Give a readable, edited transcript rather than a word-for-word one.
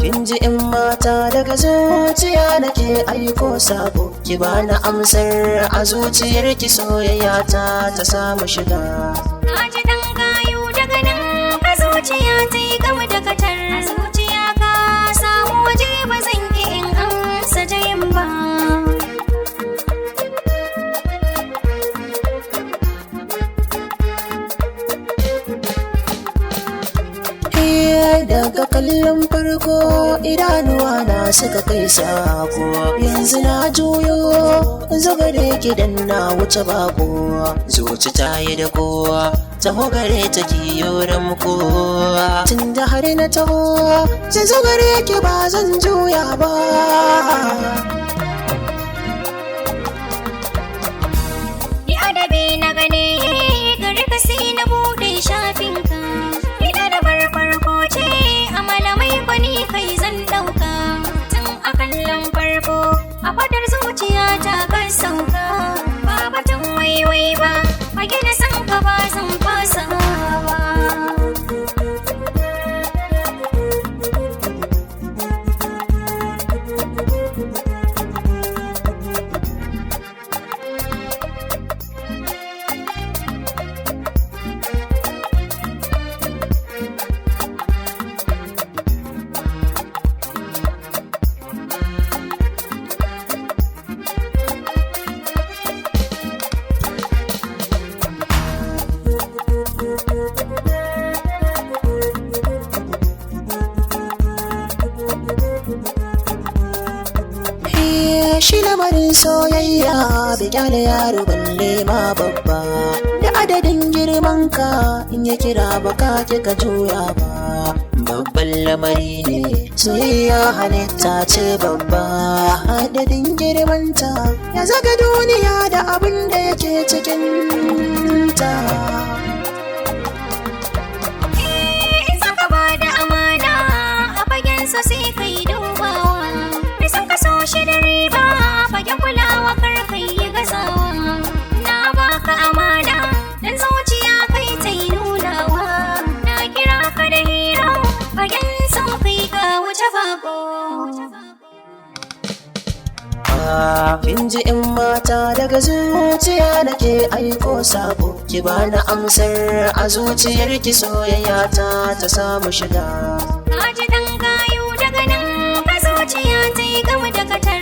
kin ji in mata daga zuciya nake aiko sabo ki bani amsar a zuciyar ki soyayya ta samu shiga. Na ji dan gayu daga nan ka zuciya ta yi gama da katar zuciya ka samu waje ba zan ki in amsa ta yin ba. Daga kallon farko idanuwa na suka kai sako, yanzu na juyo zagare gidan na wuce bako, zuci ta yi da kowa taho gare ta kiyoran kowa, tun da har na taho zan zo gare ki ba zan juya ba. Ni adabi na gane gare ka sai na bude shafinka, ina da farko ce a malamai kwani kai zan dauka, tun a kallon farko a fadar zuciya ta kan sauka, ba batun waiwai ba a gina san ka ba zan fasa ba. Shi lamarin soyayya bai kyale yaro balle ma babba, da adadin girman ka in ya kira baka kika juya ba. Babban lamari ne soyayya halitta ce babba, adadin girmanta ya zaga duniya da abin da yake cikin ta. In san ka ba da amana a fagen sa sai kai dubawa, mai san ka so shi da riba fagen kulawa kar kai yi gazawa. Na baka amana dan zuciya kai ta yi nunawa, na kira ka da hira fagen san kai ka wuce bako. Kin ji in mata daga zuciya nake aiko sabo ki bani amsar a zuciyar ki soyayya ta samu shiga. Na ji dan gayu daga nan ka zuciya ta yi gama da kata